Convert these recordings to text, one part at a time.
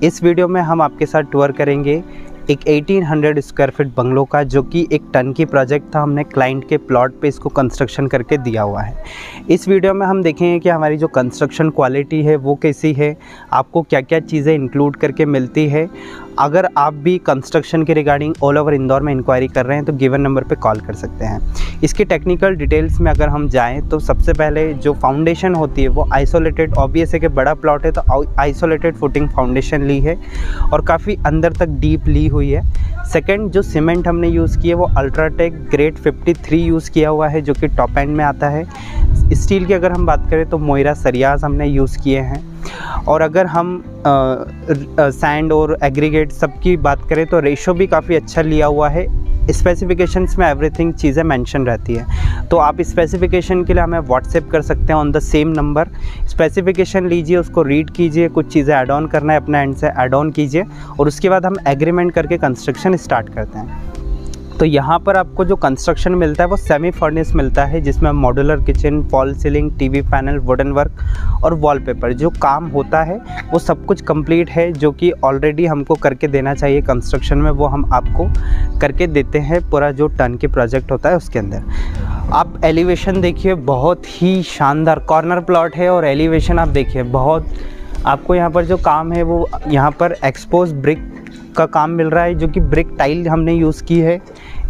इस वीडियो में हम आपके साथ टूर करेंगे एक 1800 स्क्वायर फीट बंगलो का, जो कि एक टन की प्रोजेक्ट था। हमने क्लाइंट के प्लॉट पे इसको कंस्ट्रक्शन करके दिया हुआ है। इस वीडियो में हम देखेंगे कि हमारी जो कंस्ट्रक्शन क्वालिटी है वो कैसी है, आपको क्या क्या चीज़ें इंक्लूड करके मिलती है। अगर आप भी कंस्ट्रक्शन के रिगार्डिंग ऑल ओवर इंदौर में इंक्वायरी कर रहे हैं तो गिवन नंबर पे कॉल कर सकते हैं। इसकी टेक्निकल डिटेल्स में अगर हम जाएं तो सबसे पहले जो फाउंडेशन होती है वो आइसोलेटेड, ऑब्वियस है कि बड़ा प्लॉट है तो आइसोलेटेड फुटिंग फाउंडेशन ली है और काफ़ी अंदर तक डीप ली हुई है। सेकंड, जो सीमेंट हमने यूज़ किया वो अल्ट्राटेक ग्रेड 53 यूज़ किया हुआ है, जो कि टॉप एंड में आता है। स्टील की अगर हम बात करें तो मोइरा सरियाज हमने यूज़ किए हैं। और अगर हम सैंड और एग्रीगेट सब की बात करें तो रेशो भी काफ़ी अच्छा लिया हुआ है। स्पेसिफिकेशंस में एवरीथिंग चीज़ें मेंशन रहती है, तो आप स्पेसिफिकेशन के लिए हमें व्हाट्सएप कर सकते हैं on the same number. Specification लीजिए, उसको रीड कीजिए, कुछ चीज़ें ऐड ऑन करना है अपना एंड से ऐड ऑन कीजिए और उसके बाद हम एग्रीमेंट करके कंस्ट्रक्शन स्टार्ट करते हैं। तो यहाँ पर आपको जो कंस्ट्रक्शन मिलता है वो सेमी फर्निश मिलता है, जिसमें modular kitchen, fall ceiling, TV panel, wooden work और वॉलपेपर जो काम होता है वो सब कुछ कंप्लीट है, जो कि ऑलरेडी हमको करके देना चाहिए कंस्ट्रक्शन में, वो हम आपको करके देते हैं। पूरा जो टन के प्रोजेक्ट होता है उसके अंदर आप एलिवेशन देखिए, बहुत ही शानदार कॉर्नर प्लॉट है और एलिवेशन आप देखिए बहुत। आपको यहाँ पर जो काम है वो यहाँ पर एक्सपोज ब्रिक का काम मिल रहा है, जो कि ब्रिक टाइल हमने यूज़ की है।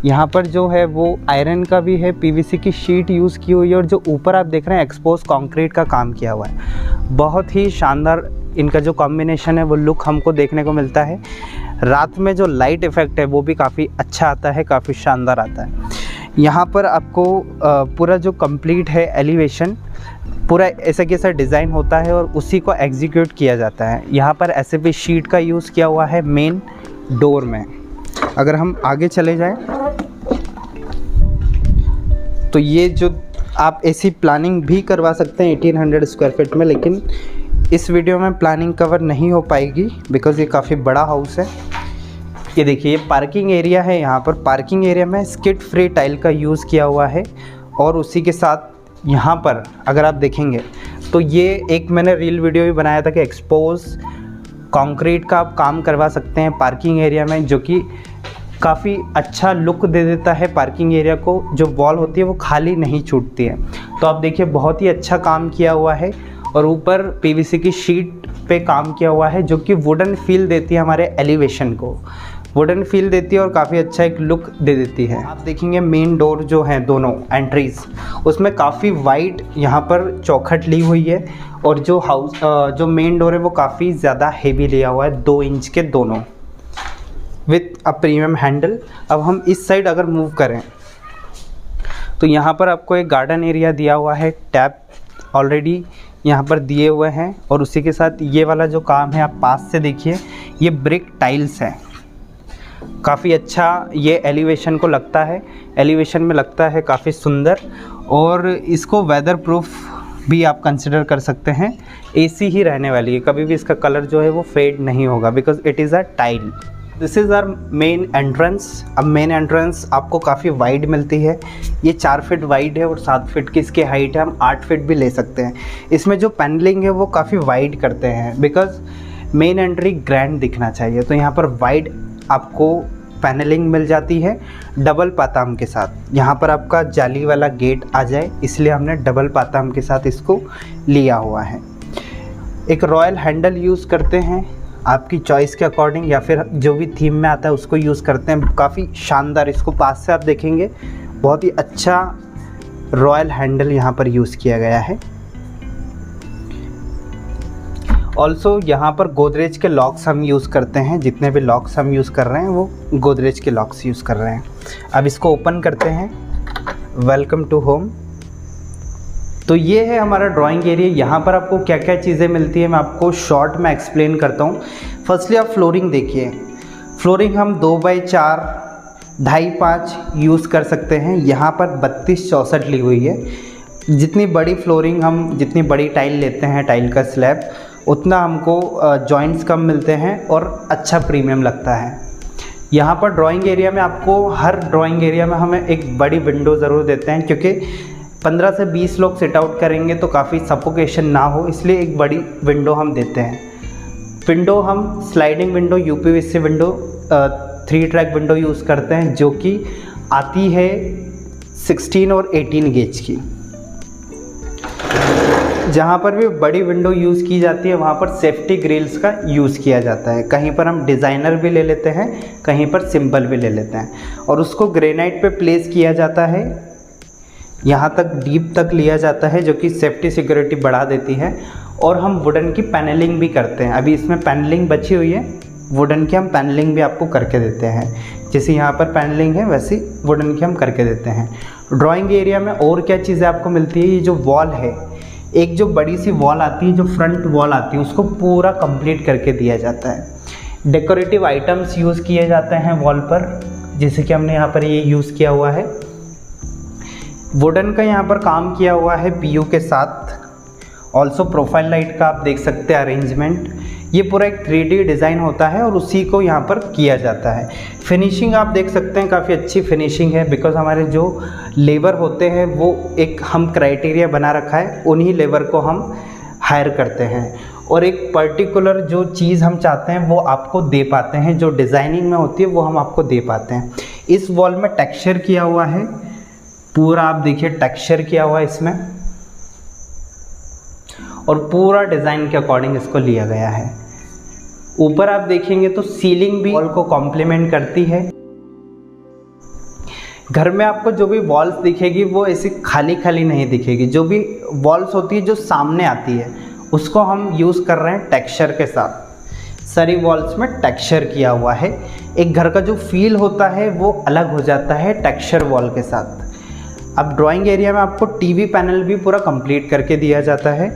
यहाँ पर जो है वो आयरन का भी है, पीवीसी की शीट यूज़ की हुई है और जो ऊपर आप देख रहे हैं एक्सपोज कंक्रीट का काम किया हुआ है। बहुत ही शानदार इनका जो कॉम्बिनेशन है वो लुक हमको देखने को मिलता है। रात में जो लाइट इफ़ेक्ट है वो भी काफ़ी अच्छा आता है, काफ़ी शानदार आता है। यहाँ पर आपको पूरा जो कंप्लीट है एलिवेशन पूरा ऐसा कैसा डिज़ाइन होता है और उसी को एग्जीक्यूट किया जाता है। यहाँ पर एसएपी शीट का यूज़ किया हुआ है मेन डोर में। अगर हम आगे चले जाएं तो ये जो आप ऐसी प्लानिंग भी करवा सकते हैं 1800 स्क्वायर फीट में, लेकिन इस वीडियो में प्लानिंग कवर नहीं हो पाएगी बिकॉज़ ये काफ़ी बड़ा हाउस है। ये देखिए, ये पार्किंग एरिया है। यहाँ पर पार्किंग एरिया में स्किड फ्री टाइल का यूज़ किया हुआ है और उसी के साथ यहाँ पर अगर आप देखेंगे तो ये एक मैंने रील वीडियो भी बनाया था कि एक्सपोज कंक्रीट का आप काम करवा सकते हैं पार्किंग एरिया में, जो कि काफ़ी अच्छा लुक दे देता है पार्किंग एरिया को। जो वॉल होती है वो खाली नहीं छूटती है। तो आप देखिए बहुत ही अच्छा काम किया हुआ है और ऊपर पीवीसी की शीट पे काम किया हुआ है, जो कि वुडन फील देती है हमारे एलिवेशन को, वुडन फील देती है और काफ़ी अच्छा एक लुक दे देती है। आप देखेंगे मेन डोर जो है दोनों एंट्रीज, उसमें काफ़ी वाइड यहाँ पर चौखट ली हुई है और जो मेन डोर है वो काफ़ी ज़्यादा हेवी लिया हुआ है, 2 इंच के दोनों विथ अ प्रीमियम हैंडल। अब हम इस साइड अगर मूव करें तो यहाँ पर आपको एक गार्डन एरिया दिया हुआ है, टैप ऑलरेडी यहाँ पर दिए हुए हैं और उसी के साथ ये वाला जो काम है आप पास से देखिए, ये ब्रिक टाइल्स है। काफ़ी अच्छा ये एलिवेशन को लगता है, एलिवेशन में लगता है काफ़ी सुंदर। और इसको वेदर प्रूफ भी आप कंसिडर कर सकते हैं, एसी ही रहने वाली है, कभी भी इसका कलर जो है वो फेड नहीं होगा because it is a tile. This is our main entrance. अब मेन एंट्रेंस आपको काफ़ी वाइड मिलती है, ये 4 फीट वाइड है और 7 फीट की इसकी हाइट है, हम 8 फीट भी ले सकते हैं। इसमें जो पैनलिंग है वो काफ़ी वाइड करते हैं बिकॉज मेन एंट्री ग्रैंड दिखना चाहिए। तो यहाँ पर वाइड आपको पैनलिंग मिल जाती है डबल पाताम के साथ। यहाँ पर आपका जाली वाला गेट आ जाए, इसलिए हमने डबल पाताम के साथ इसको लिया हुआ है। एक रॉयल हैंडल यूज़ करते हैं आपकी चॉइस के अकॉर्डिंग, या फिर जो भी थीम में आता है उसको यूज़ करते हैं। काफ़ी शानदार, इसको पास से आप देखेंगे बहुत ही अच्छा रॉयल हैंडल यहाँ पर यूज़ किया गया है। ऑल्सो यहाँ पर गोदरेज के लॉक्स हम यूज़ करते हैं, जितने भी लॉक्स हम यूज़ कर रहे हैं वो गोदरेज के लॉक्स यूज़ कर रहे हैं। अब इसको ओपन करते हैं। Welcome to home. तो ये है हमारा ड्राइंग एरिया। यहाँ पर आपको क्या क्या चीज़ें मिलती है मैं आपको शॉर्ट में एक्सप्लेन करता हूँ। फर्स्टली आप फ्लोरिंग देखिए, फ्लोरिंग हम 2x4, 2.5 यूज़ कर सकते हैं। यहाँ पर 32-64 ली हुई है। जितनी बड़ी फ्लोरिंग हम, जितनी बड़ी टाइल लेते हैं, टाइल का स्लैब, उतना हमको जॉइंट्स कम मिलते हैं और अच्छा प्रीमियम लगता है। यहाँ पर ड्राइंग एरिया में आपको हर ड्राइंग एरिया में हमें एक बड़ी विंडो ज़रूर देते हैं, क्योंकि 15 से 20 लोग सिट आउट करेंगे तो काफ़ी सफोकेशन ना हो, इसलिए एक बड़ी विंडो हम देते हैं। विंडो हम sliding window UPVC window 3 track window use करते हैं, जो कि आती है 16 और 18 गेज की। जहाँ पर भी बड़ी विंडो यूज़ की जाती है वहाँ पर सेफ्टी ग्रिल्स का यूज़ किया जाता है। कहीं पर हम डिज़ाइनर भी ले लेते हैं, कहीं पर सिंपल भी ले लेते हैं, और उसको ग्रेनाइट पे प्लेस किया जाता है, यहाँ तक डीप तक लिया जाता है, जो कि सेफ्टी सिक्योरिटी बढ़ा देती है। और हम वुडन की पैनलिंग भी करते हैं। अभी इसमें पैनलिंग बची हुई है, वुडन की हम पैनलिंग भी आपको करके देते हैं। जैसे यहाँ पर पैनलिंग है वैसे वुडन की हम करके देते हैं। ड्राइंग एरिया में और क्या चीज़ें आपको मिलती है, ये जो वॉल है, एक जो बड़ी सी वॉल आती है, जो फ्रंट वॉल आती है, उसको पूरा कंप्लीट करके दिया जाता है। डेकोरेटिव आइटम्स यूज़ किए जाते हैं वॉल पर, जैसे कि हमने यहाँ पर ये यूज़ किया हुआ है। वुडन का यहाँ पर काम किया हुआ है पीयू के साथ। ऑल्सो प्रोफाइल लाइट का आप देख सकते हैं अरेंजमेंट। ये पूरा एक 3D डिज़ाइन होता है और उसी को यहाँ पर किया जाता है। फिनिशिंग आप देख सकते हैं, काफ़ी अच्छी फिनिशिंग है, बिकॉज हमारे जो लेबर होते हैं वो एक हम क्राइटेरिया बना रखा है, उन्हीं लेबर को हम हायर करते हैं और एक पर्टिकुलर जो चीज़ हम चाहते हैं वो आपको दे पाते हैं, जो डिज़ाइनिंग में होती है वो हम आपको दे पाते हैं। इस वॉल में टेक्सचर किया हुआ है, पूरा आप देखिए टेक्सचर किया हुआ है इसमें, और पूरा डिज़ाइन के अकॉर्डिंग इसको लिया गया है। ऊपर आप देखेंगे तो सीलिंग भी वॉल को कॉम्प्लीमेंट करती है। घर में आपको जो भी वॉल्स दिखेगी वो ऐसी खाली खाली नहीं दिखेगी। जो भी वॉल्स होती है जो सामने आती है उसको हम यूज़ कर रहे हैं टेक्सचर के साथ। सारी वॉल्स में टेक्सचर किया हुआ है। एक घर का जो फील होता है वो अलग हो जाता है टेक्सचर वॉल के साथ। अब ड्राइंग एरिया में आपको टीवी पैनल भी पूरा कंप्लीट करके दिया जाता है।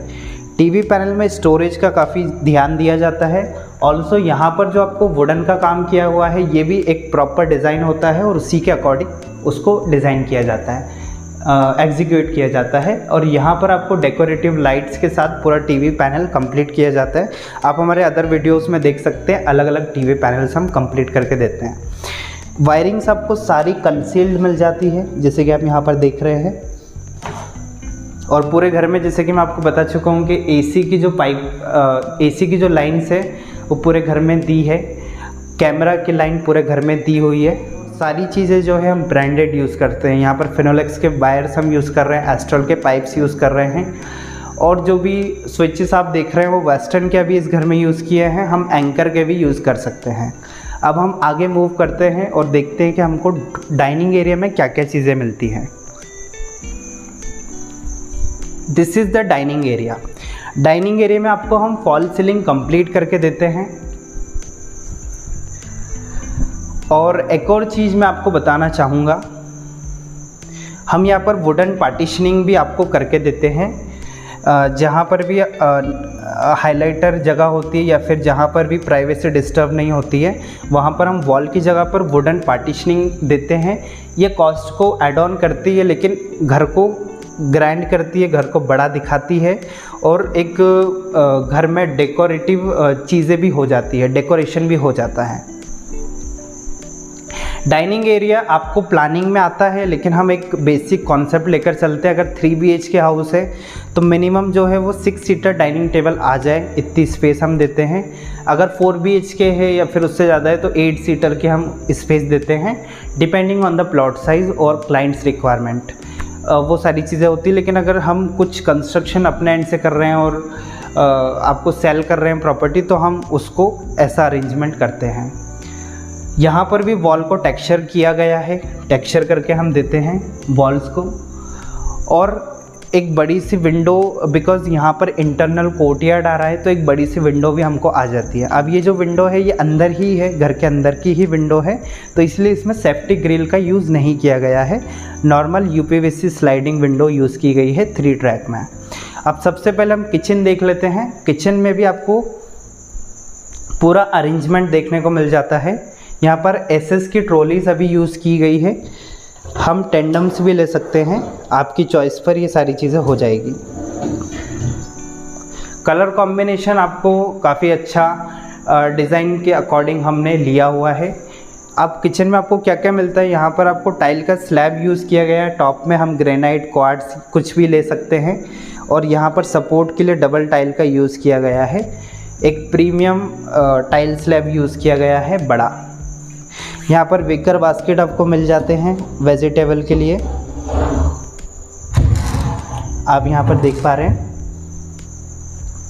टीवी पैनल में स्टोरेज का काफ़ी ध्यान दिया जाता है। ऑल्सो यहाँ पर जो आपको वुडन का काम किया हुआ है ये भी एक प्रॉपर डिज़ाइन होता है और उसी के अकॉर्डिंग उसको डिज़ाइन किया जाता है, एग्जीक्यूट किया जाता है। और यहाँ पर आपको डेकोरेटिव लाइट्स के साथ पूरा टीवी पैनल कंप्लीट किया जाता है। आप हमारे अदर वीडियोस में देख सकते हैं, अलग अलग टीवी पैनल्स हम कंप्लीट करके देते हैं। वायरिंग्स आपको सारी कंसील्ड मिल जाती है, जैसे कि आप यहाँ पर देख रहे हैं। और पूरे घर में जैसे कि मैं आपको बता चुका हूँ कि एसी की जो पाइप, एसी की जो लाइन्स है वो पूरे घर में दी है। कैमरा की लाइन पूरे घर में दी हुई है। सारी चीज़ें जो है हम ब्रांडेड यूज़ करते हैं। यहाँ पर फिनोलेक्स के वायर्स हम यूज़ कर रहे हैं, एस्ट्रल के पाइप्स यूज़ कर रहे हैं, और जो भी स्विचेस आप देख रहे हैं वो वेस्टर्न के अभी इस घर में यूज़ किए हैं। हम एंकर के भी यूज़ कर सकते हैं। अब हम आगे मूव करते हैं और देखते हैं कि हमको डाइनिंग एरिया में क्या क्या चीज़ें मिलती हैं। This is the dining area. Dining area में आपको हम फॉल सीलिंग कंप्लीट करके देते हैं। और एक और चीज़ मैं आपको बताना चाहूँगा, हम यहाँ पर वुडन पार्टीशनिंग भी आपको करके देते हैं। जहाँ पर भी हाइलाइटर जगह होती है या फिर जहाँ पर भी प्राइवेसी डिस्टर्ब नहीं होती है वहाँ पर हम वॉल की जगह पर वुडन पार्टीशनिंग देते हैं। ये कॉस्ट को ऐड ऑन करती है, लेकिन घर को ग्रैंड करती है, घर को बड़ा दिखाती है, और एक घर में डेकोरेटिव चीज़ें भी हो जाती है, डेकोरेशन भी हो जाता है। डाइनिंग एरिया आपको प्लानिंग में आता है, लेकिन हम एक बेसिक कॉन्सेप्ट लेकर चलते हैं। अगर 3 BHK हाउस है तो मिनिमम जो है वो 6 सीटर डाइनिंग टेबल आ जाए, इतनी स्पेस हम देते हैं। अगर 4 BHK है या फिर उससे ज़्यादा है तो 8 सीटर के हम स्पेस देते हैं, depending on the plot size और क्लाइंट्स रिक्वायरमेंट। वो सारी चीज़ें होती है। लेकिन अगर हम कुछ कंस्ट्रक्शन अपने एंड से कर रहे हैं और आपको सेल कर रहे हैं प्रॉपर्टी, तो हम उसको ऐसा अरेंजमेंट करते हैं। यहाँ पर भी वॉल को टेक्सचर किया गया है, टेक्सचर करके हम देते हैं वॉल्स को। और एक बड़ी सी विंडो, बिकॉज़ यहाँ पर इंटरनल कोर्टयार्ड आ रहा है तो एक बड़ी सी विंडो भी हमको आ जाती है। अब ये जो विंडो है ये अंदर ही है, घर के अंदर की ही विंडो है, तो इसलिए इसमें सेफ्टी ग्रिल का यूज़ नहीं किया गया है। Normal UPVC sliding window use की गई है 3 ट्रैक में। अब सबसे पहले हम किचन देख लेते हैं। किचन में भी आपको पूरा अरेंजमेंट देखने को मिल जाता है। यहाँ पर एसएस की ट्रॉलीज अभी यूज़ की गई है। हम टेंडम्स भी ले सकते हैं, आपकी चॉइस पर ये सारी चीज़ें हो जाएगी। कलर कॉम्बिनेशन आपको काफ़ी अच्छा डिज़ाइन के अकॉर्डिंग हमने लिया हुआ है। अब किचन में आपको क्या क्या मिलता है, यहाँ पर आपको टाइल का स्लैब यूज़ किया गया है। टॉप में हम ग्रेनाइट, क्वार्ट्ज कुछ भी ले सकते हैं। और यहाँ पर सपोर्ट के लिए डबल टाइल का यूज़ किया गया है। एक प्रीमियम टाइल स्लैब यूज़ किया गया है बड़ा। यहाँ पर विकर बास्केट आपको मिल जाते हैं वेजिटेबल के लिए, आप यहाँ पर देख पा रहे हैं।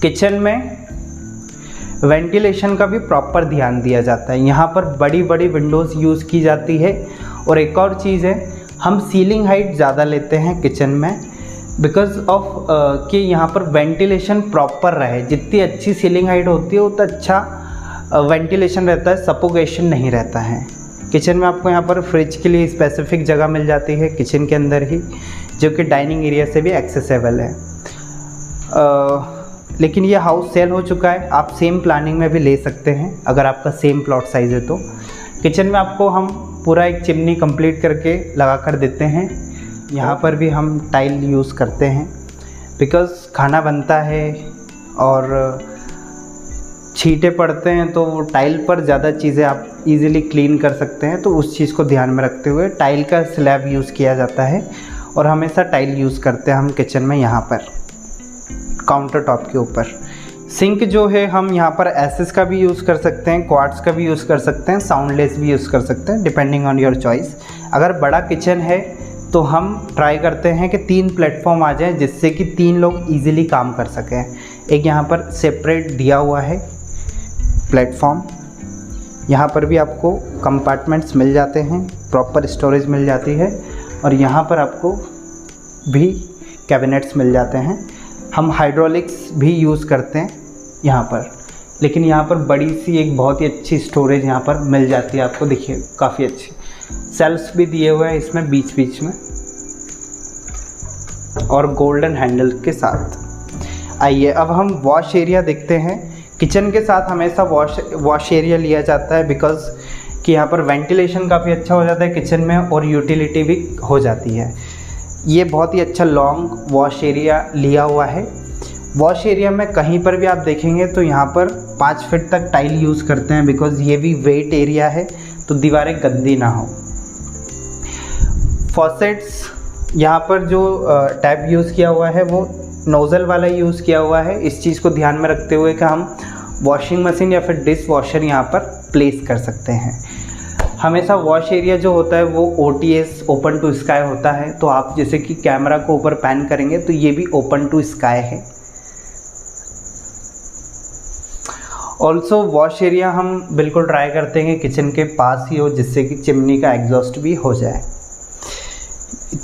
किचन में वेंटिलेशन का भी प्रॉपर ध्यान दिया जाता है, यहाँ पर बड़ी बड़ी विंडोज़ यूज़ की जाती है। और एक और चीज़ है, हम सीलिंग हाइट ज़्यादा लेते हैं किचन में बिकॉज ऑफ कि यहाँ पर वेंटिलेशन प्रॉपर रहे। जितनी अच्छी सीलिंग हाइट होती है उतना अच्छा वेंटिलेशन रहता है, सफोकेशन नहीं रहता है। किचन में आपको यहाँ पर फ्रिज के लिए स्पेसिफिक जगह मिल जाती है किचन के अंदर ही, जो कि डाइनिंग एरिया से भी एक्सेसिबल है। लेकिन ये हाउस सेल हो चुका है, आप सेम प्लानिंग में भी ले सकते हैं अगर आपका सेम प्लॉट साइज़ है तो। किचन में आपको हम पूरा एक चिमनी कंप्लीट करके लगा कर देते हैं। यहाँ पर भी हम टाइल यूज़ करते हैं बिकॉज़ खाना बनता है और छींटे पड़ते हैं तो टाइल पर ज़्यादा चीज़ें आप इजीली क्लीन कर सकते हैं, तो उस चीज़ को ध्यान में रखते हुए टाइल का स्लैब यूज़ किया जाता है। और हमेशा टाइल यूज़ करते हैं हम किचन में, यहाँ पर काउंटर टॉप के ऊपर। सिंक जो है हम यहाँ पर एसिस का भी यूज़ कर सकते हैं, क्वार्ट्स का भी यूज़ कर सकते हैं, साउंडलेस भी यूज़ कर सकते हैं, डिपेंडिंग ऑन योर चॉइस। अगर बड़ा किचन है तो हम ट्राई करते हैं कि 3 प्लेटफॉर्म आ जाए जिससे कि 3 लोग इजीली काम कर सकें। एक यहाँ पर सेपरेट दिया हुआ है प्लेटफॉर्म, यहाँ पर भी आपको कंपार्टमेंट्स मिल जाते हैं, प्रॉपर स्टोरेज मिल जाती है। और यहाँ पर आपको भी कैबिनेट्स मिल जाते हैं। हम हाइड्रोलिक्स भी यूज़ करते हैं यहाँ पर, लेकिन यहाँ पर बड़ी सी एक बहुत ही अच्छी स्टोरेज यहाँ पर मिल जाती है आपको। देखिए काफ़ी अच्छी सेल्फ्स भी दिए हुए हैं इसमें बीच बीच में, और गोल्डन हैंडल के साथ। आइए अब हम वॉश एरिया देखते हैं। किचन के साथ हमेशा वॉश एरिया लिया जाता है बिकॉज़ कि यहाँ पर वेंटिलेशन काफ़ी अच्छा हो जाता है किचन में और यूटिलिटी भी हो जाती है। ये बहुत ही अच्छा लॉन्ग वॉश एरिया लिया हुआ है। वॉश एरिया में कहीं पर भी आप देखेंगे तो यहाँ पर 5 फीट तक टाइल यूज़ करते हैं बिकॉज़ ये भी वेट एरिया है तो दीवारें गंदी ना हो। फॉसेट्स यहाँ पर जो टैप यूज़ किया हुआ है वो नोज़ल वाला यूज़ किया हुआ है, इस चीज़ को ध्यान में रखते हुए कि हम वॉशिंग मशीन या फिर डिश वॉशर यहाँ पर प्लेस कर सकते हैं। हमेशा वॉश एरिया जो होता है वो OTS ओपन टू स्काई होता है, तो आप जैसे कि कैमरा को ऊपर पैन करेंगे तो ये भी ओपन टू स्काई है। ऑल्सो वॉश एरिया हम बिल्कुल ट्राई करते हैं कि किचन के पास ही हो जिससे कि चिमनी का एग्जॉस्ट भी हो जाए।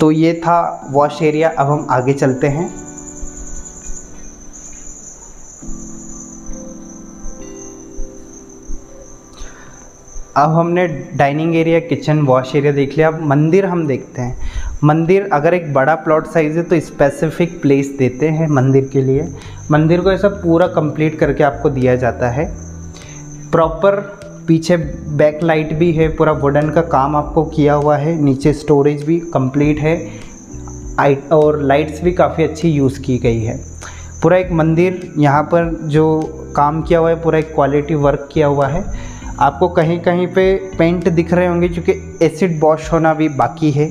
तो ये था वॉश एरिया। अब हम आगे चलते हैं। अब हमने dining area, kitchen, wash area देख लिया। अब मंदिर हम देखते हैं। मंदिर अगर एक बड़ा प्लॉट साइज़ है तो स्पेसिफिक प्लेस देते हैं मंदिर के लिए। मंदिर को ऐसा पूरा कंप्लीट करके आपको दिया जाता है। प्रॉपर पीछे बैक लाइट भी है, पूरा वुडन का काम आपको किया हुआ है। नीचे स्टोरेज भी कंप्लीट है और लाइट्स भी काफ़ी अच्छी यूज़ की गई है। पूरा एक मंदिर यहाँ पर जो काम किया हुआ है पूरा एक क्वालिटी वर्क किया हुआ है। आपको कहीं कहीं पे पेंट दिख रहे होंगे क्योंकि एसिड वॉश होना भी बाकी है।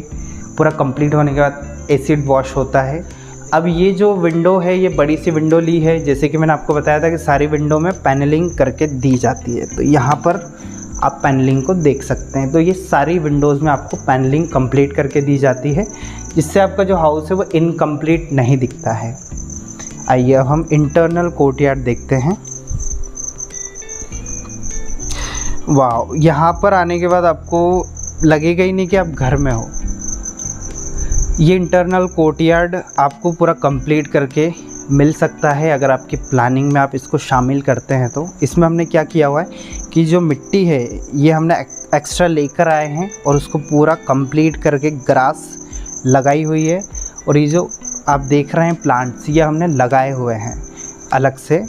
पूरा कंप्लीट होने के बाद एसिड वॉश होता है। अब ये जो विंडो है ये बड़ी सी विंडो ली है, जैसे कि मैंने आपको बताया था कि सारी विंडो में पैनलिंग करके दी जाती है। तो यहाँ पर आप पैनलिंग को देख सकते हैं। तो ये सारी विंडोज़ में आपको पैनलिंग कंप्लीट करके दी जाती है, जिससे आपका जो हाउस है वो इनकम्प्लीट नहीं दिखता है। आइए अब हम इंटरनल कोर्टयार्ड देखते हैं। वाह, यहाँ पर आने के बाद आपको लगेगा ही नहीं कि आप घर में हो। ये इंटरनल कोर्टयार्ड आपको पूरा कंप्लीट करके मिल सकता है अगर आपकी प्लानिंग में आप इसको शामिल करते हैं। तो इसमें हमने क्या किया हुआ है कि जो मिट्टी है ये हमने एक्स्ट्रा लेकर आए हैं और उसको पूरा कंप्लीट करके ग्रास लगाई हुई है। और ये जो आप देख रहे हैं प्लांट्स ये हमने लगाए हुए हैं अलग से,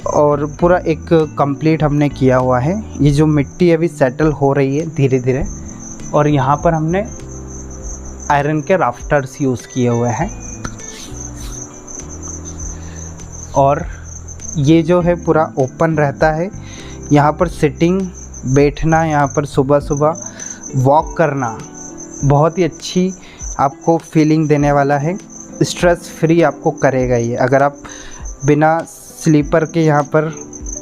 और पूरा एक कंप्लीट हमने किया हुआ है। ये जो मिट्टी अभी सेटल हो रही है धीरे धीरे, और यहाँ पर हमने आयरन के राफ्टर्स यूज़ किए हुए हैं। और ये जो है पूरा ओपन रहता है। यहाँ पर सिटिंग, बैठना, यहाँ पर सुबह सुबह वॉक करना बहुत ही अच्छी आपको फीलिंग देने वाला है। स्ट्रेस फ्री आपको करेगा ये। अगर आप बिना स्लीपर के यहाँ पर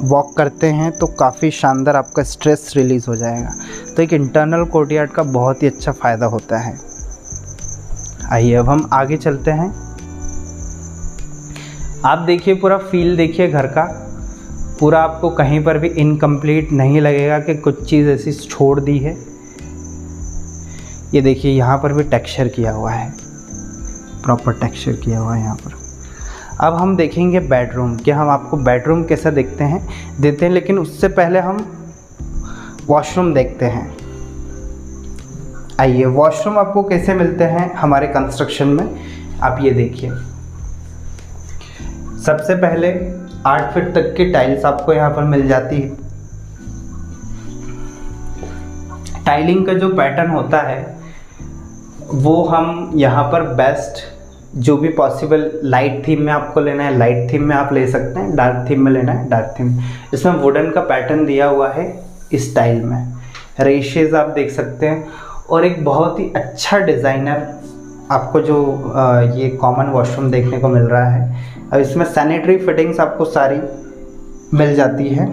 वॉक करते हैं तो काफ़ी शानदार आपका स्ट्रेस रिलीज़ हो जाएगा। तो एक इंटरनल कोर्टयार्ड का बहुत ही अच्छा फ़ायदा होता है। आइए अब हम आगे चलते हैं। आप देखिए, पूरा फील देखिए घर का, पूरा आपको कहीं पर भी इनकम्प्लीट नहीं लगेगा कि कुछ चीज़ ऐसी छोड़ दी है। ये देखिए यहाँ पर भी टेक्सचर किया हुआ है, प्रॉपर टेक्सचर किया हुआ है यहाँ पर। अब हम देखेंगे बेडरूम, कि हम आपको बेडरूम कैसा देते हैं, लेकिन उससे पहले हम वॉशरूम देखते हैं। आइए, वॉशरूम आपको कैसे मिलते हैं हमारे कंस्ट्रक्शन में, आप ये देखिए। सबसे पहले 8 फीट तक की टाइल्स आपको यहाँ पर मिल जाती है। टाइलिंग का जो पैटर्न होता है वो हम यहाँ पर बेस्ट जो भी पॉसिबल, लाइट थीम में आपको लेना है लाइट थीम में आप ले सकते हैं, डार्क थीम में लेना है डार्क थीम। इसमें वुडन का पैटर्न दिया हुआ है इस टाइल में, रेशेज आप देख सकते हैं, और एक बहुत ही अच्छा डिज़ाइनर आपको जो ये कॉमन वॉशरूम देखने को मिल रहा है। अब इसमें सैनिटरी फिटिंग्स आपको सारी मिल जाती है,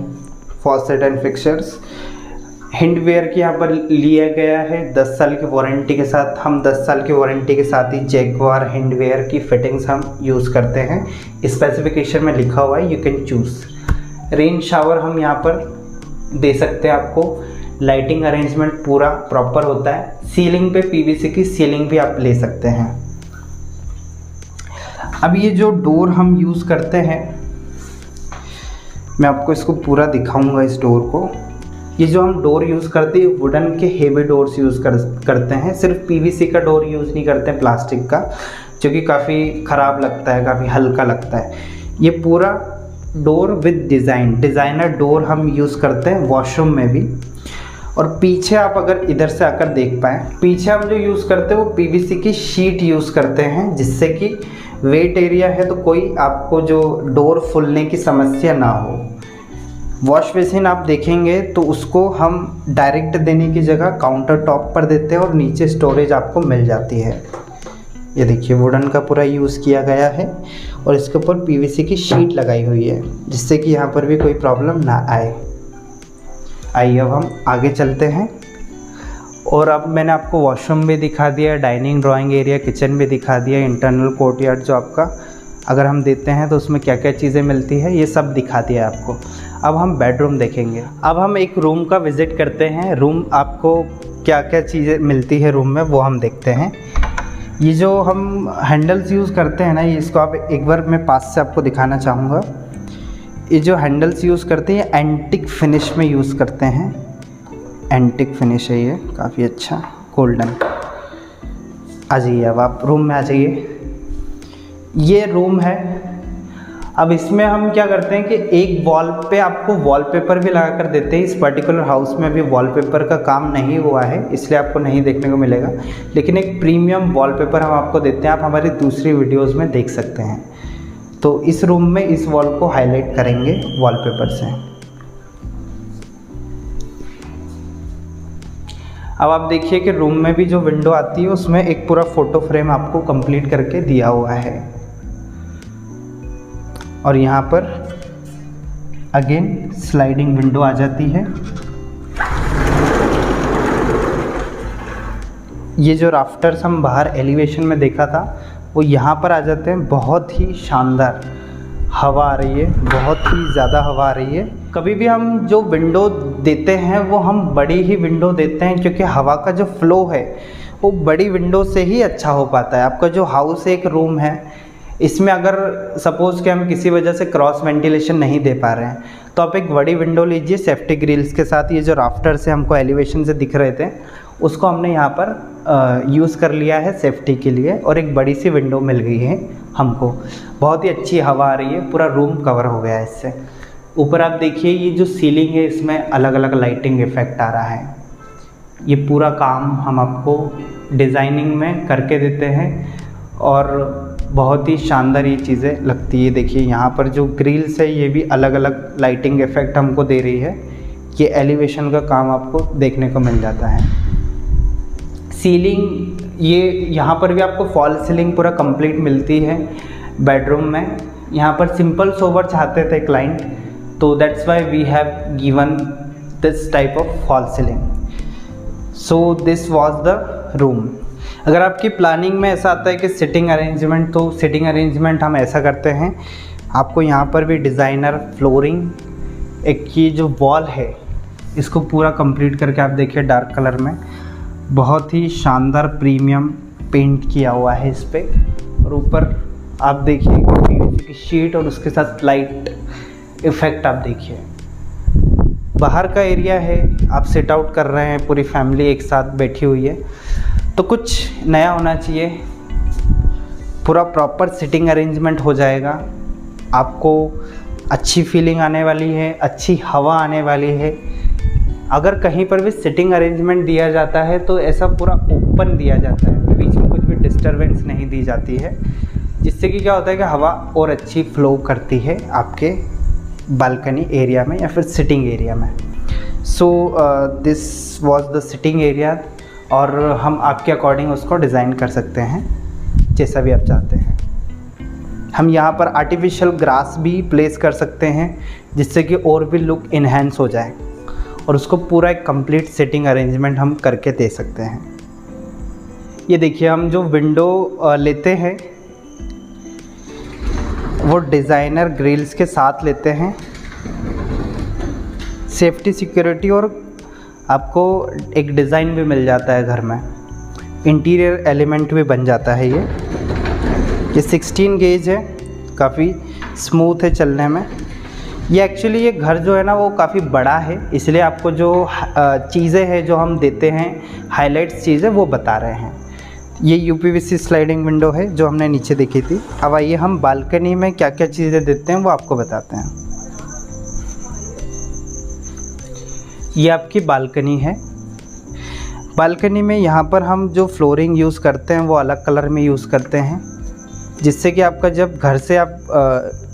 फॉसेट एंड फिक्सचर्स। हैंडवेयर की यहाँ पर लिया गया है 10 साल की वारंटी के साथ। हम 10 साल की वारंटी के साथ ही जैगवार हैंडवेयर की फिटिंग्स हम यूज़ करते हैं। स्पेसिफिकेशन में लिखा हुआ है, you can choose. Rain shower हम यहाँ पर दे सकते हैं आपको। लाइटिंग अरेंजमेंट पूरा प्रॉपर होता है। सीलिंग पे पीवीसी की सीलिंग भी आप ले सकते हैं। अब ये जो डोर हम यूज़ करते हैं, मैं आपको इसको पूरा दिखाऊंगा इस डोर को। ये जो हम डोर यूज़ करते हैं वुडन के हेवी डोर्स यूज़ करते हैं। सिर्फ पीवीसी का डोर यूज़ नहीं करते हैं, प्लास्टिक का, जो कि काफ़ी ख़राब लगता है, काफ़ी हल्का लगता है। ये पूरा डोर विद डिज़ाइनर डोर हम यूज़ करते हैं वॉशरूम में भी। और पीछे आप अगर इधर से आकर देख पाएँ, पीछे हम जो यूज़ करते हैं वो पीवीसी की शीट यूज़ करते हैं, जिससे कि वेट एरिया है तो कोई आपको जो डोर फूलने की समस्या ना हो। वॉश बेसिन आप देखेंगे तो उसको हम डायरेक्ट देने की जगह काउंटर टॉप पर देते हैं और नीचे स्टोरेज आपको मिल जाती है। ये देखिए, वुडन का पूरा यूज़ किया गया है और इसके ऊपर पीवीसी की शीट लगाई हुई है, जिससे कि यहाँ पर भी कोई प्रॉब्लम ना आए। आइए अब हम आगे चलते हैं। और अब मैंने आपको वॉशरूम भी दिखा दिया, डाइनिंग ड्राइंग एरिया, किचन भी दिखा दिया, इंटरनल कोर्टयार्ड जो आपका अगर हम देते हैं तो उसमें क्या क्या चीज़ें मिलती है ये सब दिखा दिया आपको। अब हम बेडरूम देखेंगे। अब हम एक रूम का विज़िट करते हैं। रूम आपको क्या क्या चीज़ें मिलती है रूम में वो हम देखते हैं। ये जो हम हैंडल्स यूज़ करते हैं ना, ये इसको आप एक बार मैं पास से आपको दिखाना चाहूँगा। ये जो हैंडल्स यूज़ करते हैं एंटिक फिनिश में यूज़ करते हैं। एंटिक फिनिश है ये, काफ़ी अच्छा गोल्डन। आ जाइए, अब आप रूम में आ जाइए। ये रूम है। अब इसमें हम क्या करते हैं कि एक वॉल पे आपको वॉलपेपर भी लगा कर देते हैं। इस पर्टिकुलर हाउस में भी वॉलपेपर का काम नहीं हुआ है, इसलिए आपको नहीं देखने को मिलेगा, लेकिन एक प्रीमियम वॉलपेपर हम आपको देते हैं। आप हमारी दूसरी वीडियोस में देख सकते हैं। तो इस रूम में इस वॉल को हाईलाइट करेंगे वॉलपेपर से। अब आप देखिए कि रूम में भी जो विंडो आती है उसमें एक पूरा फ़ोटो फ्रेम आपको कंप्लीट करके दिया हुआ है। और यहाँ पर अगेन स्लाइडिंग विंडो आ जाती है। ये जो राफ्टर्स हम बाहर एलिवेशन में देखा था वो यहाँ पर आ जाते हैं। बहुत ही शानदार हवा आ रही है, बहुत ही ज़्यादा हवा आ रही है। कभी भी हम जो विंडो देते हैं वो हम बड़ी ही विंडो देते हैं, क्योंकि हवा का जो फ्लो है वो बड़ी विंडो से ही अच्छा हो पाता है। आपका जो हाउस एक रूम है, इसमें अगर सपोज़ कि हम किसी वजह से क्रॉस वेंटिलेशन नहीं दे पा रहे हैं तो आप एक बड़ी विंडो लीजिए सेफ्टी ग्रिल्स के साथ। ये जो राफ्टर से हमको एलिवेशन से दिख रहे थे उसको हमने यहाँ पर यूज़ कर लिया है सेफ्टी के लिए, और एक बड़ी सी विंडो मिल गई है हमको। बहुत ही अच्छी हवा आ रही है, पूरा रूम कवर हो गया है इससे। ऊपर आप देखिए ये जो सीलिंग है इसमें अलग अलग लाइटिंग इफ़ेक्ट आ रहा है। ये पूरा काम हम आपको डिज़ाइनिंग में करके देते हैं और बहुत ही शानदार ये चीज़ें लगती है। देखिए यहाँ पर जो ग्रिल्स है ये भी अलग अलग लाइटिंग इफ़ेक्ट हमको दे रही है। ये एलिवेशन का काम आपको देखने को मिल जाता है। सीलिंग ये यहाँ पर भी आपको फॉल सीलिंग पूरा कंप्लीट मिलती है बेडरूम में। यहाँ पर सिंपल सोबर चाहते थे क्लाइंट तो that's why we have given this type of fall ceiling. So this was the room. अगर आपकी प्लानिंग में ऐसा आता है कि सिटिंग अरेंजमेंट, तो सिटिंग अरेंजमेंट हम ऐसा करते हैं, आपको यहाँ पर भी डिज़ाइनर फ्लोरिंग, एक ये जो वॉल है इसको पूरा कंप्लीट करके आप देखिए डार्क कलर में बहुत ही शानदार प्रीमियम पेंट किया हुआ है इस पर। और ऊपर आप देखिए पीवीसी की शीट और उसके साथ लाइट इफ़ेक्ट आप देखिए। बाहर का एरिया है, आप सिट आउट कर रहे हैं, पूरी फैमिली एक साथ बैठी हुई है, तो कुछ नया होना चाहिए। पूरा प्रॉपर सिटिंग अरेंजमेंट हो जाएगा, आपको अच्छी फीलिंग आने वाली है, अच्छी हवा आने वाली है। अगर कहीं पर भी सिटिंग अरेंजमेंट दिया जाता है तो ऐसा पूरा ओपन दिया जाता है, बीच में कुछ भी डिस्टरबेंस नहीं दी जाती है, जिससे कि क्या होता है कि हवा और अच्छी फ्लो करती है आपके बालकनी एरिया में या फिर सिटिंग एरिया में। So this was the sitting area, और हम आपके अकॉर्डिंग उसको डिज़ाइन कर सकते हैं जैसा भी आप चाहते हैं। हम यहाँ पर आर्टिफिशियल ग्रास भी प्लेस कर सकते हैं जिससे कि और भी लुक इन्हेंस हो जाए, और उसको पूरा एक कंप्लीट सेटिंग अरेंजमेंट हम करके दे सकते हैं। ये देखिए हम जो विंडो लेते हैं वो डिज़ाइनर ग्रिल्स के साथ लेते हैं, सेफ्टी सिक्योरिटी और आपको एक डिज़ाइन भी मिल जाता है घर में, इंटीरियर एलिमेंट भी बन जाता है। ये 16 गेज है, काफ़ी स्मूथ है चलने में। ये एक्चुअली ये घर जो है ना वो काफ़ी बड़ा है, इसलिए आपको जो चीज़ें हैं जो हम देते हैं हाइलाइट्स चीज़ें वो बता रहे हैं। ये यूपीवीसी स्लाइडिंग विंडो है जो हमने नीचे देखी थी। अब आइए हम बालकनी में क्या क्या चीज़ें देते हैं वो आपको बताते हैं। ये आपकी बालकनी है। बालकनी में यहाँ पर हम जो फ्लोरिंग यूज़ करते हैं वो अलग कलर में यूज़ करते हैं, जिससे कि आपका जब घर से आप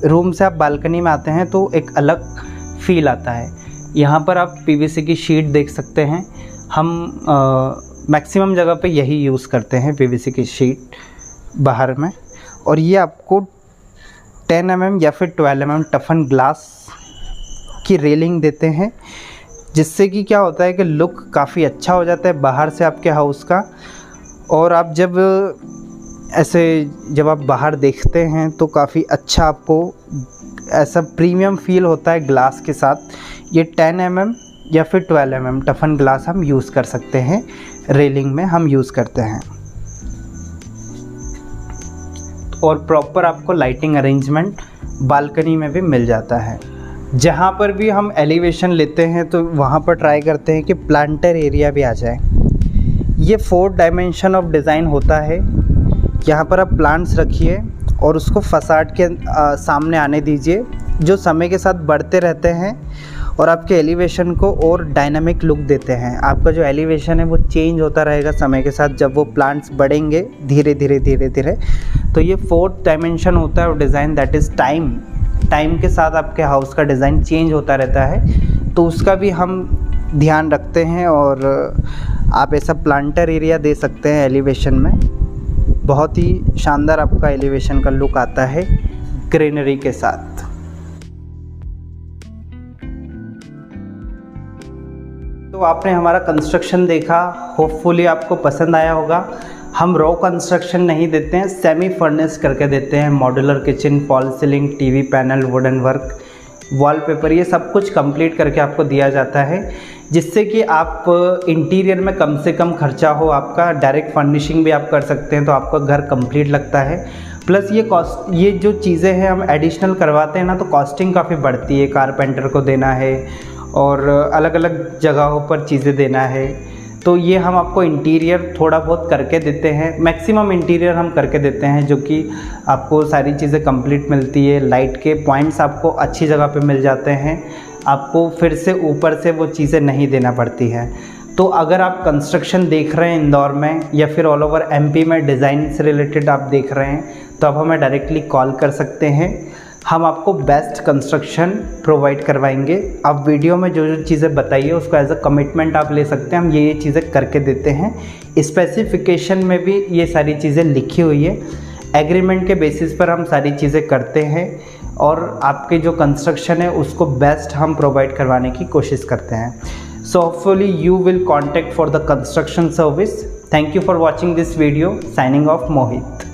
रूम से आप बालकनी में आते हैं तो एक अलग फील आता है। यहाँ पर आप पीवीसी की शीट देख सकते हैं, हम मैक्सिमम जगह पे यही यूज़ करते हैं पीवीसी की शीट बाहर में। और ये आपको 10 mm या फिर 12 mm टफन ग्लास की रेलिंग देते हैं, जिससे कि क्या होता है कि लुक काफ़ी अच्छा हो जाता है बाहर से आपके हाउस का। और आप जब आप बाहर देखते हैं तो काफ़ी अच्छा आपको ऐसा प्रीमियम फील होता है ग्लास के साथ। ये 10 mm या फिर 12 mm टफन ग्लास हम यूज़ कर सकते हैं, रेलिंग में हम यूज़ करते हैं। और प्रॉपर आपको लाइटिंग अरेंजमेंट बालकनी में भी मिल जाता है। जहाँ पर भी हम एलिवेशन लेते हैं तो वहाँ पर ट्राई करते हैं कि प्लांटर एरिया भी आ जाए। ये 4 डायमेंशन ऑफ डिज़ाइन होता है। यहाँ पर आप प्लांट्स रखिए और उसको फसाड के सामने आने दीजिए, जो समय के साथ बढ़ते रहते हैं और आपके एलिवेशन को और डायनामिक लुक देते हैं। आपका जो एलिवेशन है वो चेंज होता रहेगा समय के साथ, जब वो प्लांट्स बढ़ेंगे धीरे धीरे धीरे धीरे। तो ये 4th डायमेंशन होता है और डिज़ाइन, दैट इज़ टाइम के साथ आपके हाउस का डिज़ाइन चेंज होता रहता है, तो उसका भी हम ध्यान रखते हैं। और आप ऐसा प्लांटर एरिया दे सकते हैं एलिवेशन में, बहुत ही शानदार आपका एलिवेशन का लुक आता है ग्रीनरी के साथ। तो आपने हमारा कंस्ट्रक्शन देखा, होपफुली आपको पसंद आया होगा। हम रॉ कंस्ट्रक्शन नहीं देते हैं, सेमी फर्निश करके देते हैं। Modular kitchen, fall ceiling, TV panel, wooden work, wallpaper, ये सब कुछ कंप्लीट करके आपको दिया जाता है, जिससे कि आप इंटीरियर में कम से कम खर्चा हो आपका। डायरेक्ट फर्निशिंग भी आप कर सकते हैं तो आपका घर कंप्लीट लगता है। प्लस ये जो चीज़ें हैं हम एडिशनल करवाते हैं ना, तो कॉस्टिंग काफ़ी बढ़ती है। कारपेंटर को देना है और अलग अलग जगहों पर चीज़ें देना है, तो ये हम आपको इंटीरियर थोड़ा बहुत करके देते हैं। मैक्सिमम इंटीरियर हम करके देते हैं, जो कि आपको सारी चीज़ें कंप्लीट मिलती है। लाइट के पॉइंट्स आपको अच्छी जगह पे मिल जाते हैं, आपको फिर से ऊपर से वो चीज़ें नहीं देना पड़ती हैं। तो अगर आप कंस्ट्रक्शन देख रहे हैं इंदौर में या फिर ऑल ओवर एमपी में डिज़ाइन से रिलेटेड आप देख रहे हैं, तो आप हमें डायरेक्टली कॉल कर सकते हैं, हम आपको बेस्ट कंस्ट्रक्शन प्रोवाइड करवाएंगे। आप वीडियो में जो जो चीज़ें बताइए उसको एज अ कमिटमेंट आप ले सकते हैं, हम ये चीज़ें करके देते हैं। स्पेसिफिकेशन में भी ये सारी चीज़ें लिखी हुई है, एग्रीमेंट के बेसिस पर हम सारी चीज़ें करते हैं। और आपके जो कंस्ट्रक्शन है उसको बेस्ट हम प्रोवाइड करवाने की कोशिश करते हैं। So hopefully you will contact for the construction service. Thank you for watching this video. Signing off Mohit.